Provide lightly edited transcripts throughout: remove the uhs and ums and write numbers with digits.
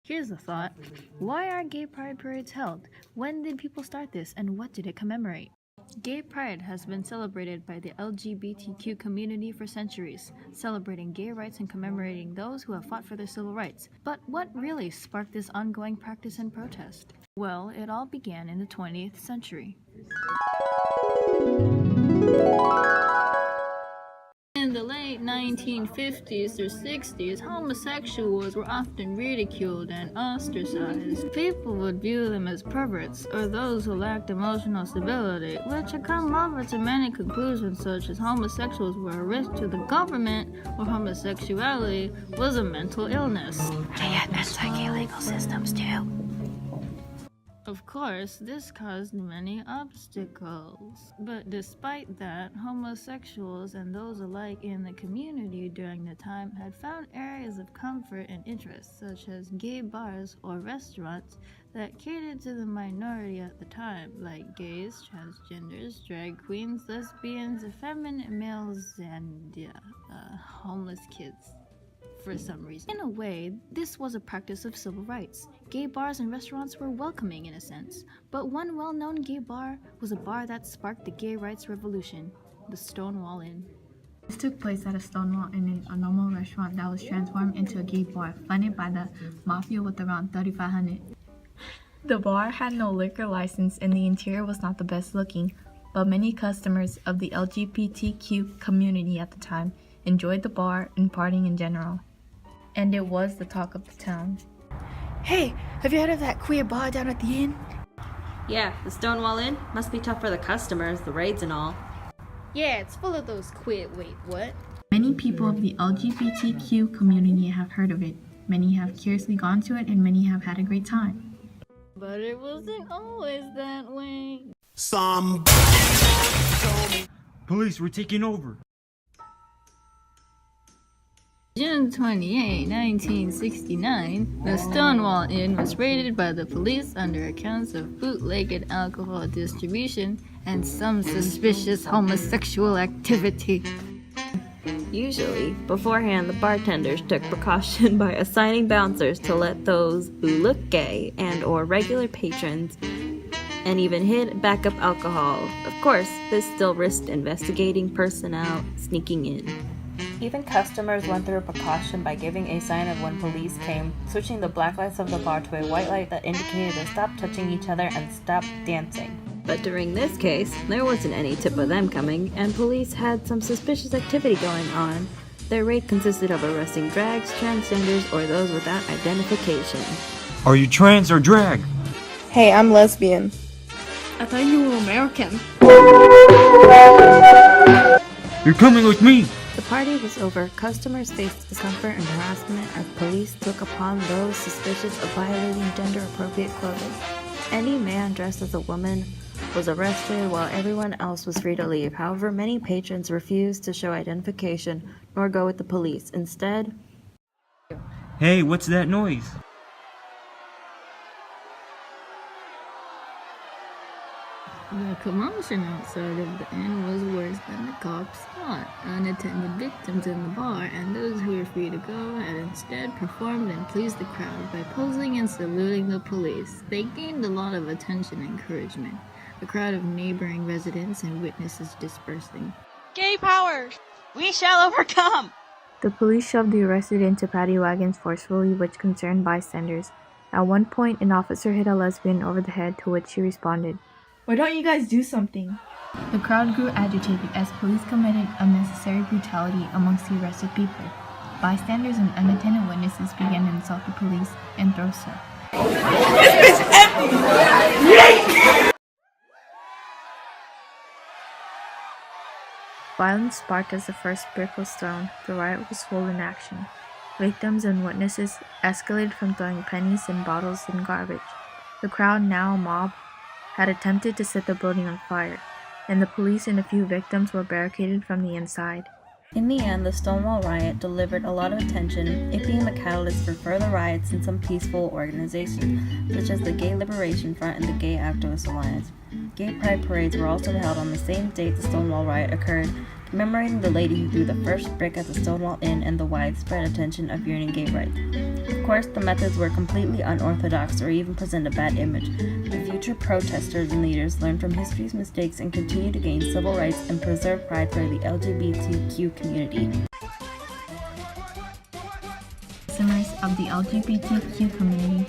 Here's a thought. Why are gay pride parades held? When did people start this and what did it commemorate? Gay pride has been celebrated by the LGBTQ community for centuries, celebrating gay rights and commemorating those who have fought for their civil rights. But what really sparked this ongoing practice and protest? Well, it all began in the 20th century. In the late 1950s through 60s, homosexuals were often ridiculed and ostracized. People would view them as perverts or those who lacked emotional stability, which had come over to many conclusions such as homosexuals were a risk to the government or homosexuality was a mental illness. They had anti-gay legal systems too. Of course, this caused many obstacles. But despite that, homosexuals and those alike in the community during the time had found areas of comfort and interest, such as gay bars or restaurants that catered to the minority at the time, like gays, transgenders, drag queens, lesbians, effeminate males, and homeless kids. For some reason. In a way, this was a practice of civil rights. Gay bars and restaurants were welcoming in a sense, but one well-known gay bar was a bar that sparked the gay rights revolution, the Stonewall Inn. This took place at a Stonewall Inn, a normal restaurant that was transformed into a gay bar, funded by the mafia with around 3,500. The bar had no liquor license and the interior was not the best looking, but many customers of the LGBTQ community at the time enjoyed the bar and partying in general. And it was the talk of the town. Hey, have you heard of that queer bar down at the inn? Yeah, the Stonewall Inn must be tough for the customers, the raids and all. Yeah, it's full of those queer. Wait, what? Many people of the LGBTQ community have heard of it. Many have curiously gone to it and many have had a great time. But it wasn't always that way. Police, we're taking over. June 28, 1969, the Stonewall Inn was raided by the police under accounts of bootlegged alcohol distribution and some suspicious homosexual activity. Usually, beforehand, the bartenders took precaution by assigning bouncers to let those who look gay and or regular patrons and even hid backup alcohol. Of course, this still risked investigating personnel sneaking in. Even customers went through a precaution by giving a sign of when police came, switching the black lights of the bar to a white light that indicated to stop touching each other and stop dancing. But during this case, there wasn't any tip of them coming, and police had some suspicious activity going on. Their raid consisted of arresting drags, transgenders, or those without identification. Are you trans or drag? Hey, I'm lesbian. I thought you were American. You're coming with me! The party was over. Customers faced discomfort and harassment as police took upon those suspicious of violating gender-appropriate clothing. Any man dressed as a woman was arrested while everyone else was free to leave. However, many patrons refused to show identification nor go with the police. Instead, Hey, what's that noise? The commotion outside of the inn was worse than the cops thought. Unattended victims in the bar and those who were free to go had instead performed and pleased the crowd by posing and saluting the police. They gained a lot of attention and encouragement, a crowd of neighboring residents and witnesses dispersing. Gay power! We shall overcome! The police shoved the arrested into paddy wagons forcefully, which concerned bystanders. At one point, an officer hit a lesbian over the head, to which she responded. Why don't you guys do something? The crowd grew agitated as police committed unnecessary brutality amongst the arrested people. Bystanders and unattended witnesses began to insult the police and throw stuff. Violence sparked as the first brick was thrown. The riot was full in action. Victims and witnesses escalated from throwing pennies and bottles and garbage. The crowd, now a mob, had attempted to set the building on fire, and the police and a few victims were barricaded from the inside. in the end, the Stonewall riot delivered a lot of attention, it being the catalyst for further riots in some peaceful organizations, such as the Gay Liberation Front and the Gay Activist Alliance. Gay pride parades were also held on the same date the Stonewall riot occurred, commemorating the lady who threw the first brick at the Stonewall Inn and the widespread attention of yearning gay rights. Of course, the methods were completely unorthodox or even present a bad image. The future protesters and leaders learned from history's mistakes and continue to gain civil rights and preserve pride for the LGBTQ community. Members of the LGBTQ community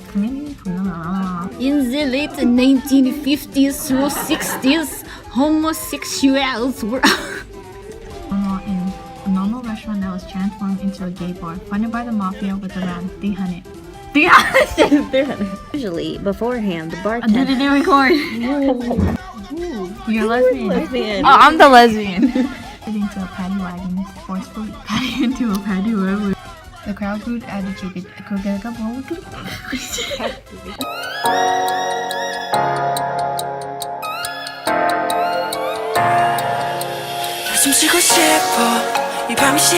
In the late 1950s through 60s, homosexuals were in a normal restaurant that was transformed into a gay bar funded by the mafia with around 300. Usually, beforehand, the I bartender. didn't record. You're lesbian. Lesbian. Oh, I'm the lesbian. Into a paddy wagon, forcefully patty into a paddy wagon. The crowd grew agitated. 숨 쉬고 싶어 이 밤이